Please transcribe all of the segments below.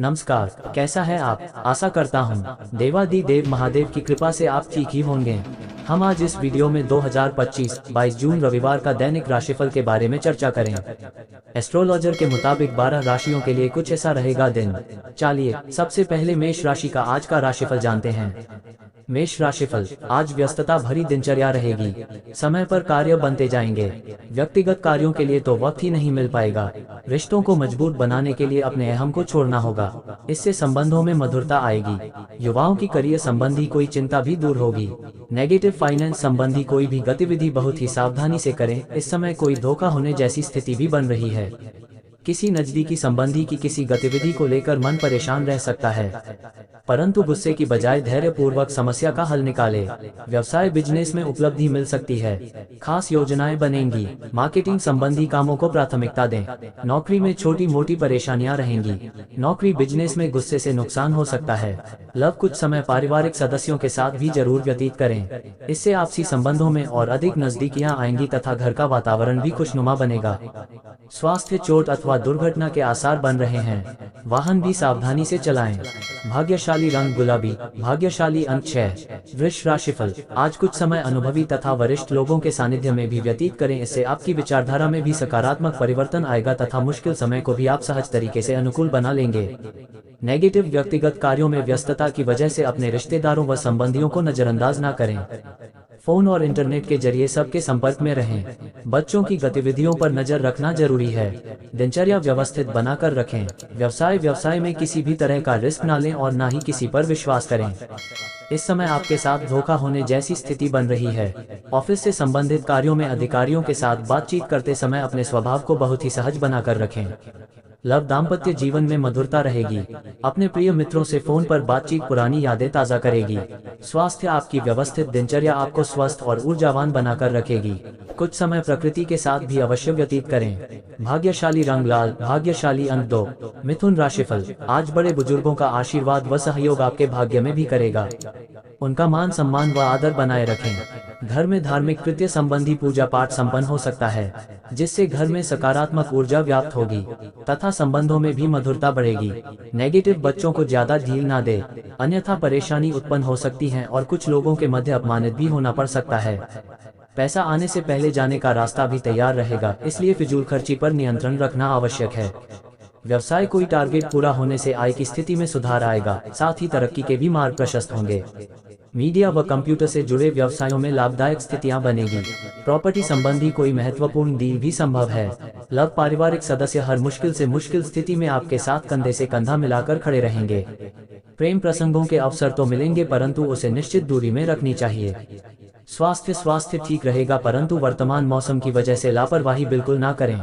नमस्कार, कैसा है आप? आशा करता हूँ देवाधिदेव महादेव की कृपा से आप ठीक ही होंगे। हम आज इस वीडियो में 2025 22 जून रविवार का दैनिक राशिफल के बारे में चर्चा करें। एस्ट्रोलॉजर के मुताबिक 12 राशियों के लिए कुछ ऐसा रहेगा दिन। चलिए सबसे पहले मेष राशि का आज का राशिफल जानते हैं। मेष राशिफल, आज व्यस्तता भरी दिनचर्या रहेगी। समय पर कार्य बनते जाएंगे। व्यक्तिगत कार्यों के लिए तो वक्त ही नहीं मिल पाएगा। रिश्तों को मजबूत बनाने के लिए अपने अहम को छोड़ना होगा। इससे संबंधों में मधुरता आएगी। युवाओं की करियर संबंधी कोई चिंता भी दूर होगी। नेगेटिव फाइनेंस संबंधी कोई भी गतिविधि बहुत ही सावधानी से करें। इस समय कोई धोखा होने जैसी स्थिति भी बन रही है। किसी नजदीकी संबंधी की किसी गतिविधि को लेकर मन परेशान रह सकता है, परंतु गुस्से की बजाय धैर्यपूर्वक समस्या का हल निकालें। व्यवसाय बिजनेस में उपलब्धि मिल सकती है। खास योजनाएं बनेंगी। मार्केटिंग संबंधी कामों को प्राथमिकता दें। नौकरी में छोटी मोटी परेशानियां रहेंगी। नौकरी बिजनेस में गुस्से से नुकसान हो सकता है। लव, कुछ समय पारिवारिक सदस्यों के साथ भी जरूर व्यतीत करें। इससे आपसी संबंधों में और अधिक नजदीकियां आएंगी तथा घर का वातावरण भी खुशनुमा बनेगा। स्वास्थ्य, चोट अथवा दुर्घटना के आसार बन रहे हैं। वाहन भी सावधानी से चलाएं। भाग्यशाली रंग गुलाबी, भाग्यशाली अंक 6। वृष राशिफल, आज कुछ समय अनुभवी तथा वरिष्ठ लोगों के सानिध्य में भी व्यतीत करें। इससे आपकी विचारधारा में भी सकारात्मक परिवर्तन आएगा तथा मुश्किल समय को भी आप सहज तरीके से अनुकूल बना लेंगे। नेगेटिव, व्यक्तिगत कार्यों में व्यस्तता की वजह से अपने रिश्तेदारों व संबंधियों को नजरअंदाज न करें। फोन और इंटरनेट के जरिए सबके संपर्क में रहें। बच्चों की गतिविधियों पर नजर रखना जरूरी है। दिनचर्या व्यवस्थित बनाकर रखें। व्यवसाय में किसी भी तरह का रिस्क न लें और न ही किसी पर विश्वास करें। इस समय आपके साथ धोखा होने जैसी स्थिति बन रही है। ऑफिस से संबंधित कार्यों में अधिकारियों के साथ बातचीत करते समय अपने स्वभाव को बहुत ही सहज बनाकर रखें। लव, दाम्पत्य जीवन में मधुरता रहेगी। अपने प्रिय मित्रों से फोन पर बातचीत पुरानी यादें ताज़ा करेगी। स्वास्थ्य, आपकी व्यवस्थित दिनचर्या आपको स्वस्थ और ऊर्जावान बनाकर रखेगी। कुछ समय प्रकृति के साथ भी अवश्य व्यतीत करें। भाग्यशाली रंग लाल, भाग्यशाली अंक 2। मिथुन राशिफल, आज बड़े बुजुर्गों का आशीर्वाद व सहयोग आपके भाग्य में भी करेगा। उनका मान सम्मान व आदर बनाए रखें। घर में धार्मिक कृत्य संबंधी पूजा पाठ संपन्न हो सकता है, जिससे घर में सकारात्मक ऊर्जा व्याप्त होगी तथा संबंधों में भी मधुरता बढ़ेगी। नेगेटिव, बच्चों को ज्यादा ढील ना दे, अन्यथा परेशानी उत्पन्न हो सकती है और कुछ लोगों के मध्य अपमानित भी होना पड़ सकता है। पैसा आने से पहले जाने का रास्ता भी तैयार रहेगा, इसलिए फिजूल खर्ची पर नियंत्रण रखना आवश्यक है। व्यवसाय, कोई टारगेट पूरा होने से आय की स्थिति में सुधार आएगा, साथ ही तरक्की के भी मार्ग प्रशस्त होंगे। मीडिया व कंप्यूटर से जुड़े व्यवसायों में लाभदायक स्थितियां बनेगी। प्रॉपर्टी संबंधी कोई महत्वपूर्ण डील भी संभव है। लव, पारिवारिक सदस्य हर मुश्किल से मुश्किल स्थिति में आपके साथ कंधे से कंधा मिलाकर खड़े रहेंगे। प्रेम प्रसंगों के अवसर तो मिलेंगे, परंतु उसे निश्चित दूरी में रखनी चाहिए। स्वास्थ्य ठीक रहेगा, परंतु वर्तमान मौसम की वजह से लापरवाही बिल्कुल ना करें।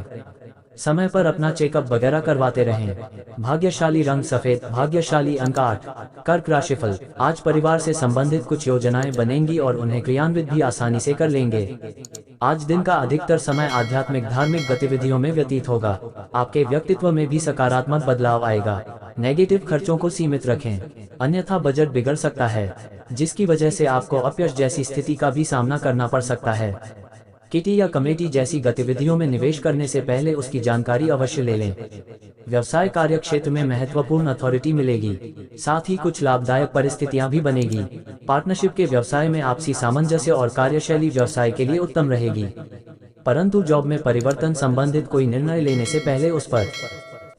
समय पर अपना चेकअप वगैरह करवाते रहें। भाग्यशाली रंग सफेद, भाग्यशाली अंक 8। कर्क राशिफल, आज परिवार से संबंधित कुछ योजनाएं बनेंगी और उन्हें क्रियान्वित भी आसानी से कर लेंगे। आज दिन का अधिकतर समय आध्यात्मिक धार्मिक गतिविधियों में व्यतीत होगा। आपके व्यक्तित्व में भी सकारात्मक बदलाव आएगा। नेगेटिव, खर्चों को सीमित रखें, अन्यथा बजट बिगड़ सकता है, जिसकी वजह से आपको अपयश जैसी स्थिति का भी सामना करना पड़ सकता है। किटी या कमेटी जैसी गतिविधियों में निवेश करने से पहले उसकी जानकारी अवश्य ले लें। व्यवसाय कार्य क्षेत्र में महत्वपूर्ण अथॉरिटी मिलेगी, साथ ही कुछ लाभदायक परिस्थितियां भी बनेगी। पार्टनरशिप के व्यवसाय में आपसी सामंजस्य और कार्यशैली व्यवसाय के लिए उत्तम रहेगी, परंतु जॉब में परिवर्तन संबंधित कोई निर्णय लेने से पहले उस पर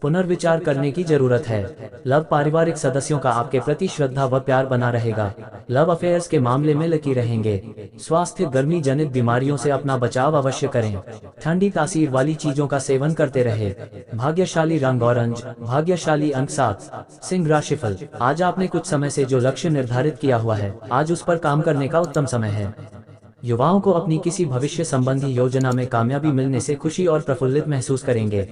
पुनर्विचार करने की जरूरत है। लव, पारिवारिक सदस्यों का आपके प्रति श्रद्धा व प्यार बना रहेगा। लव अफेयर्स के मामले में लकी रहेंगे। स्वास्थ्य, गर्मी जनित बीमारियों से अपना बचाव अवश्य करें। ठंडी तासीर वाली चीजों का सेवन करते रहे। भाग्यशाली रंग ऑरेंज, भाग्यशाली अंक 7। सिंह राशिफल, आज आपने कुछ समय से जो लक्ष्य निर्धारित किया हुआ है, आज उस पर काम करने का उत्तम समय है। युवाओं को अपनी किसी भविष्य संबंधी योजना में कामयाबी मिलने से खुशी और प्रफुल्लित महसूस करेंगे।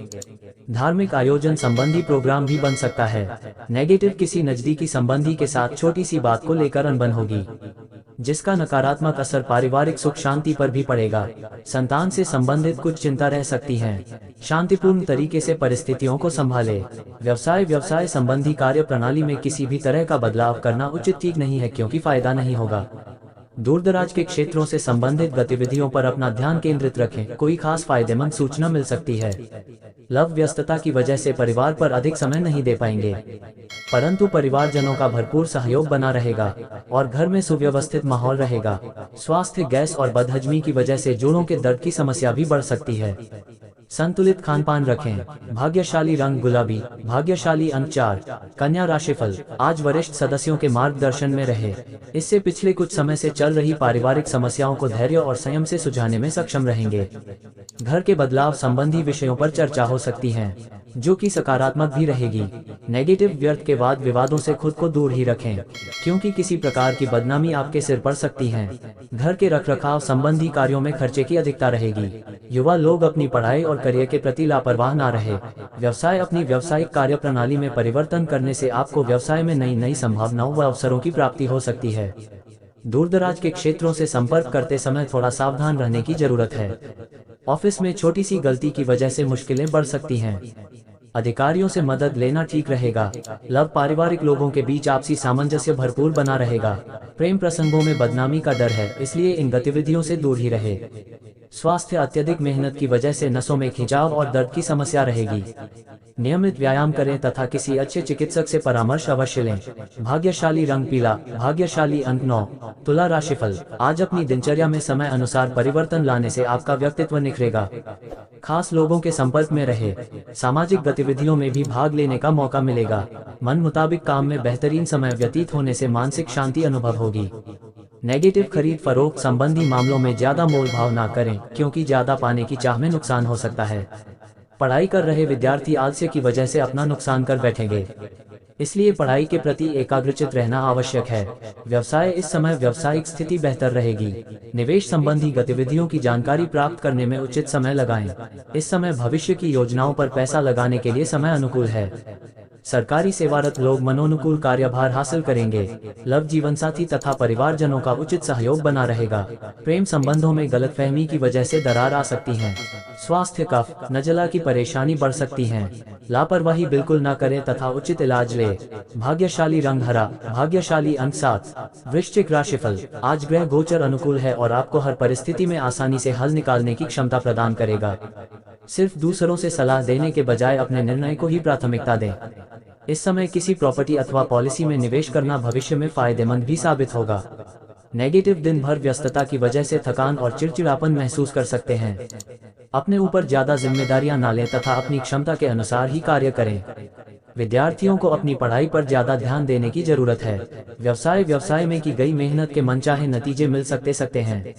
धार्मिक आयोजन संबंधी प्रोग्राम भी बन सकता है। नेगेटिव, किसी नजदीकी संबंधी के साथ छोटी सी बात को लेकर अनबन होगी, जिसका नकारात्मक असर पारिवारिक सुख शांति पर भी पड़ेगा। संतान से संबंधित कुछ चिंता रह सकती है। शांतिपूर्ण तरीके से परिस्थितियों को संभालें। व्यवसाय संबंधी कार्य प्रणाली में किसी भी तरह का बदलाव करना उचित ठीक नहीं है, क्योंकि फायदा नहीं होगा। दूरदराज के क्षेत्रों से संबंधित गतिविधियों पर अपना ध्यान केंद्रित रखें, कोई खास फायदेमंद सूचना मिल सकती है। लव व्यस्तता की वजह से परिवार पर अधिक समय नहीं दे पाएंगे, परंतु परिवारजनों का भरपूर सहयोग बना रहेगा और घर में सुव्यवस्थित माहौल रहेगा। स्वास्थ्य, गैस और बदहजमी की वजह से जोड़ों के दर्द की समस्या भी बढ़ सकती है। संतुलित खानपान रखें। भाग्यशाली रंग गुलाबी, भाग्यशाली अंक 4। कन्या राशिफल, आज वरिष्ठ सदस्यों के मार्गदर्शन में रहे। इससे पिछले कुछ समय से चल रही पारिवारिक समस्याओं को धैर्य और संयम से सुलझाने में सक्षम रहेंगे। घर के बदलाव संबंधी विषयों पर चर्चा हो सकती है, जो कि सकारात्मक भी रहेगी। नेगेटिव व्यर्थ के वाद विवादों से खुद को दूर ही रखें, क्योंकि किसी प्रकार की बदनामी आपके सिर पड़ सकती है। घर के रखरखाव संबंधी कार्यों में खर्चे की अधिकता रहेगी। युवा लोग अपनी पढ़ाई और करियर के प्रति लापरवाह ना रहे। व्यवसाय, अपनी व्यावसायिक कार्य प्रणाली में परिवर्तन करने से आपको व्यवसाय में नई नई संभावनाओं व अवसरों की प्राप्ति हो सकती है। दूरदराज के क्षेत्रों से संपर्क करते समय थोड़ा सावधान रहने की जरूरत है। ऑफिस में छोटी सी गलती की वजह से मुश्किलें बढ़ सकती हैं। अधिकारियों से मदद लेना ठीक रहेगा। लव, पारिवारिक लोगों के बीच आपसी सामंजस्य भरपूर बना रहेगा। प्रेम प्रसंगों में बदनामी का डर है, इसलिए इन गतिविधियों से दूर ही रहे। स्वास्थ्य, अत्यधिक मेहनत की वजह से नसों में खिंचाव और दर्द की समस्या रहेगी। नियमित व्यायाम करें तथा किसी अच्छे चिकित्सक से परामर्श अवश्य लें। भाग्यशाली रंग पीला, भाग्यशाली अंक 9। तुला राशिफल, आज अपनी दिनचर्या में समय अनुसार परिवर्तन लाने से आपका व्यक्तित्व निखरेगा। खास लोगों के संपर्क में रहे। सामाजिक गतिविधियों में भी भाग लेने का मौका मिलेगा। मन मुताबिक काम में बेहतरीन समय व्यतीत होने से मानसिक शांति अनुभव होगी। नेगेटिव, खरीद फरोख्त संबंधी मामलों में ज्यादा मोल भाव ना करें, क्योंकि ज्यादा पाने की चाह में नुकसान हो सकता है। पढ़ाई कर रहे विद्यार्थी आलस्य की वजह से अपना नुकसान कर बैठेंगे, इसलिए पढ़ाई के प्रति एकाग्रचित रहना आवश्यक है। व्यवसाय, इस समय व्यावसायिक स्थिति बेहतर रहेगी। निवेश संबंधी गतिविधियों की जानकारी प्राप्त करने में उचित समय लगाएं। इस समय भविष्य की योजनाओं पर पैसा लगाने के लिए समय अनुकूल है। सरकारी सेवारत लोग मनोनुकूल कार्यभार हासिल करेंगे। लव, जीवन साथी तथा परिवारजनों का उचित सहयोग बना रहेगा। प्रेम संबंधों में गलतफहमी की वजह से दरार आ सकती है। स्वास्थ्य, कफ, नजला की परेशानी बढ़ सकती है। लापरवाही बिल्कुल न करें तथा उचित इलाज ले। भाग्यशाली रंग हरा, भाग्यशाली अंक 7। वृश्चिक राशिफल, आज ग्रह गोचर अनुकूल है और आपको हर परिस्थिति में आसानी से हल निकालने की क्षमता प्रदान करेगा। सिर्फ दूसरों से सलाह देने के बजाय अपने निर्णय को ही प्राथमिकता दें। इस समय किसी प्रॉपर्टी अथवा पॉलिसी में निवेश करना भविष्य में फायदेमंद भी साबित होगा। नेगेटिव, दिन भर व्यस्तता की वजह से थकान और चिड़चिड़ापन महसूस कर सकते हैं। अपने ऊपर ज्यादा जिम्मेदारियां ना लें तथा अपनी क्षमता के अनुसार ही कार्य करें। विद्यार्थियों को अपनी पढ़ाई पर ज्यादा ध्यान देने की जरूरत है। व्यवसाय में की गई मेहनत के मनचाहे नतीजे मिल सकते हैं।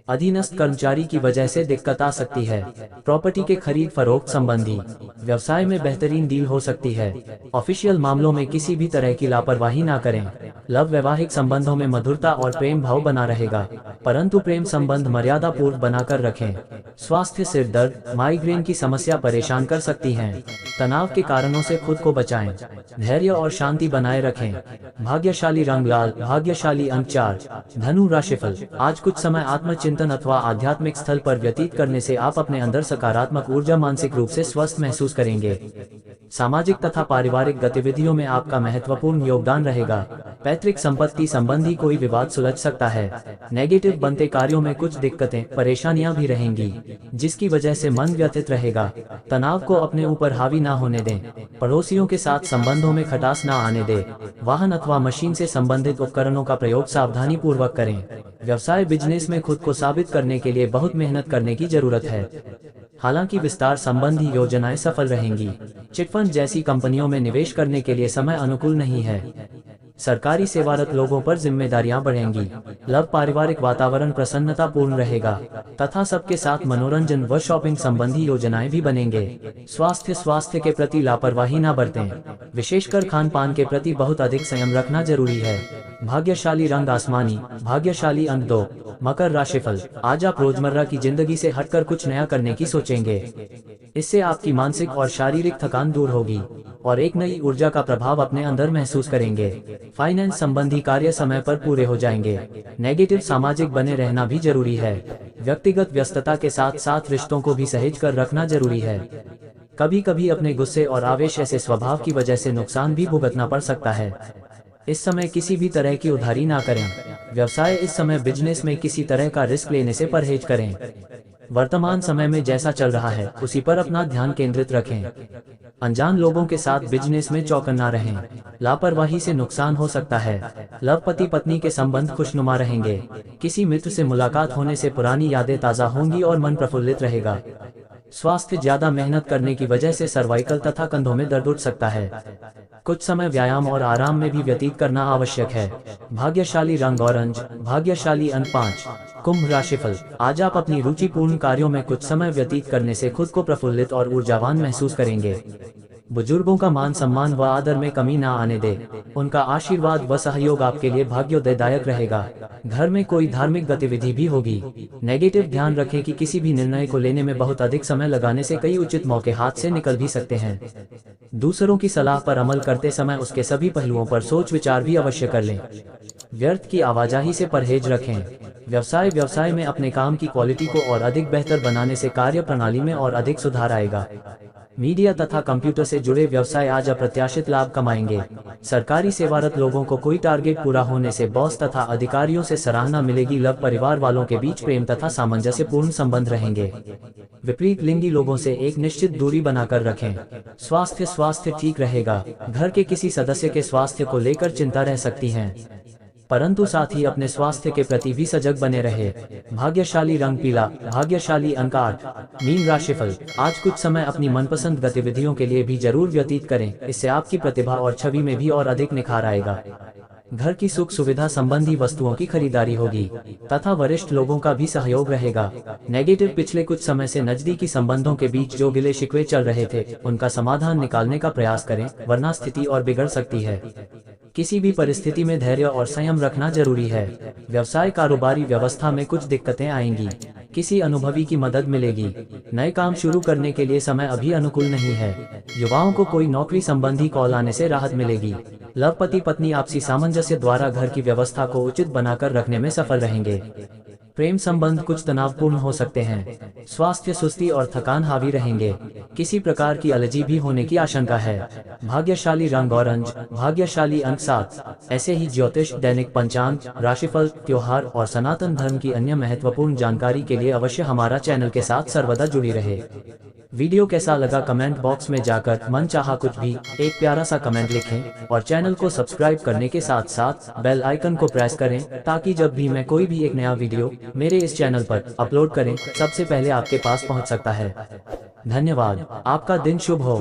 अधीनस्थ कर्मचारी की वजह से दिक्कत आ सकती है। प्रॉपर्टी के खरीद फरोख्त संबंधी व्यवसाय में बेहतरीन डील हो सकती है। ऑफिशियल मामलों में किसी भी तरह की लापरवाही ना करें। लव, वैवाहिक संबंधों में मधुरता और प्रेम भाव बना रहेगा, परंतु प्रेम संबंध मर्यादा पूर्व बनाकर रखें। स्वास्थ्य, सिर दर्द, माइग्रेन की समस्या परेशान कर सकती है। तनाव के कारणों से खुद को बचाएं। धैर्य और शांति बनाए रखें। भाग्यशाली रंग लाल, भाग्यशाली अंक 4। धनु राशिफल, आज कुछ समय आत्मचिंतन अथवा आध्यात्मिक स्थल पर व्यतीत करने से आप अपने अंदर सकारात्मक ऊर्जा, मानसिक रूप से स्वस्थ महसूस करेंगे। सामाजिक तथा पारिवारिक गतिविधियों में आपका महत्वपूर्ण योगदान रहेगा। पैतृक संपत्ति संबंधी कोई विवाद सुलझ सकता है। नेगेटिव, बनते कार्यों में कुछ दिक्कतें, परेशानियां भी रहेंगी, जिसकी वजह से मन व्यथित रहेगा। तनाव को अपने ऊपर हावी ना होने दें। पड़ोसियों के साथ संबंधों में खटास ना आने दें। वाहन अथवा मशीन से संबंधित उपकरणों का प्रयोग सावधानी पूर्वक करें। व्यवसाय, बिजनेस में खुद को साबित करने के लिए बहुत मेहनत करने की जरूरत है। हालांकि विस्तार संबंधी योजनाएं सफल रहेंगी। चिटफंड जैसी कंपनियों में निवेश करने के लिए समय अनुकूल नहीं है। सरकारी सेवारत लोगों पर जिम्मेदारियां बढ़ेंगी। लव, पारिवारिक वातावरण प्रसन्नता पूर्ण रहेगा तथा सबके साथ मनोरंजन व शॉपिंग संबंधी योजनाएं भी बनेंगे। स्वास्थ्य के प्रति लापरवाही न बरतें। विशेषकर खान पान के प्रति बहुत अधिक संयम रखना जरूरी है। भाग्यशाली रंग आसमानी, भाग्यशाली अंक 2। मकर राशिफल, आज आप रोजमर्रा की जिंदगी से हटकर कुछ नया करने की सोचेंगे। इससे आपकी मानसिक और शारीरिक थकान दूर होगी और एक नई ऊर्जा का प्रभाव अपने अंदर महसूस करेंगे। फाइनेंस संबंधी कार्य समय पर पूरे हो जाएंगे। नेगेटिव, सामाजिक बने रहना भी जरूरी है। व्यक्तिगत व्यस्तता के साथ साथ रिश्तों को भी सहेज कर रखना जरूरी है। कभी कभी अपने गुस्से और आवेश ऐसे स्वभाव की वजह से नुकसान भी भुगतना पड़ सकता है। इस समय किसी भी तरह की उधारी ना करें। व्यवसाय इस समय बिजनेस में किसी तरह का रिस्क लेने से परहेज करें। वर्तमान समय में जैसा चल रहा है उसी पर अपना ध्यान केंद्रित रखें। अनजान लोगों के साथ बिजनेस में चौकन्ना रहें, लापरवाही से नुकसान हो सकता है। लव पति पत्नी के संबंध खुशनुमा रहेंगे। किसी मित्र से मुलाकात होने से पुरानी यादें ताज़ा होंगी और मन प्रफुल्लित रहेगा। स्वास्थ्य ज्यादा मेहनत करने की वजह से सर्वाइकल तथा कंधों में दर्द उठ सकता है। कुछ समय व्यायाम और आराम में भी व्यतीत करना आवश्यक है। भाग्यशाली रंग ऑरेंज, भाग्यशाली अंक 5। कुंभ राशिफल। आज आप अपनी रुचिपूर्ण कार्यों में कुछ समय व्यतीत करने से खुद को प्रफुल्लित और ऊर्जावान महसूस करेंगे। बुजुर्गों का मान सम्मान व आदर में कमी ना आने दे। उनका आशीर्वाद व सहयोग आपके लिए भाग्योदयदायक रहेगा। घर में कोई धार्मिक गतिविधि भी होगी। नेगेटिव ध्यान रखें कि किसी भी निर्णय को लेने में बहुत अधिक समय लगाने से कई उचित मौके हाथ से निकल भी सकते हैं। दूसरों की सलाह पर अमल करते समय उसके सभी पहलुओं पर सोच विचार भी अवश्य कर लें। व्यर्थ की आवाजाही से परहेज रखें। व्यवसाय में अपने काम की क्वालिटी को और अधिक बेहतर बनाने से कार्य प्रणाली में और अधिक सुधार आएगा। मीडिया तथा कंप्यूटर से जुड़े व्यवसाय आज अप्रत्याशित लाभ कमाएंगे। सरकारी सेवारत लोगों को कोई टारगेट पूरा होने से बॉस तथा अधिकारियों से सराहना मिलेगी। लव परिवार वालों के बीच प्रेम तथा सामंजस्यपूर्ण संबंध रहेंगे। विपरीत लिंगी लोगों से एक निश्चित दूरी बनाकर रखें। स्वास्थ्य ठीक रहेगा। घर के किसी सदस्य के स्वास्थ्य को लेकर चिंता रह सकती है, परंतु साथ ही अपने स्वास्थ्य के प्रति भी सजग बने रहे। भाग्यशाली रंग पीला, भाग्यशाली अंक 8। मीन राशिफल। आज कुछ समय अपनी मनपसंद गतिविधियों के लिए भी जरूर व्यतीत करें। इससे आपकी प्रतिभा और छवि में भी और अधिक निखार आएगा। घर की सुख सुविधा संबंधी वस्तुओं की खरीदारी होगी तथा वरिष्ठ लोगों का भी सहयोग रहेगा। नेगेटिव पिछले कुछ समय से नजदीकी संबंधों के बीच जो गिले शिकवे चल रहे थे उनका समाधान निकालने का प्रयास करें, वरना स्थिति और बिगड़ सकती है। किसी भी परिस्थिति में धैर्य और संयम रखना जरूरी है। व्यवसाय कारोबारी व्यवस्था में कुछ दिक्कतें आएंगी। किसी अनुभवी की मदद मिलेगी। नए काम शुरू करने के लिए समय अभी अनुकूल नहीं है। युवाओं को कोई नौकरी संबंधी कॉल आने से राहत मिलेगी। लव पति पत्नी आपसी सामंजस्य द्वारा घर की व्यवस्था को उचित बनाकर रखने में सफल रहेंगे। प्रेम संबंध कुछ तनावपूर्ण हो सकते हैं। स्वास्थ्य सुस्ती और थकान हावी रहेंगे। किसी प्रकार की एलर्जी भी होने की आशंका है। भाग्यशाली रंग ऑरेंज, भाग्यशाली अंक 7। ऐसे ही ज्योतिष, दैनिक पंचांग, राशिफल, त्योहार और सनातन धर्म की अन्य महत्वपूर्ण जानकारी के लिए अवश्य हमारा चैनल के साथ सर्वदा जुड़ी रहे। वीडियो कैसा लगा कमेंट बॉक्स में जाकर मन चाहा कुछ भी एक प्यारा सा कमेंट लिखें और चैनल को सब्सक्राइब करने के साथ साथ बेल आइकन को प्रेस करें ताकि जब भी मैं कोई भी एक नया वीडियो मेरे इस चैनल पर अपलोड करें सबसे पहले आपके पास पहुंच सकता है। धन्यवाद। आपका दिन शुभ हो।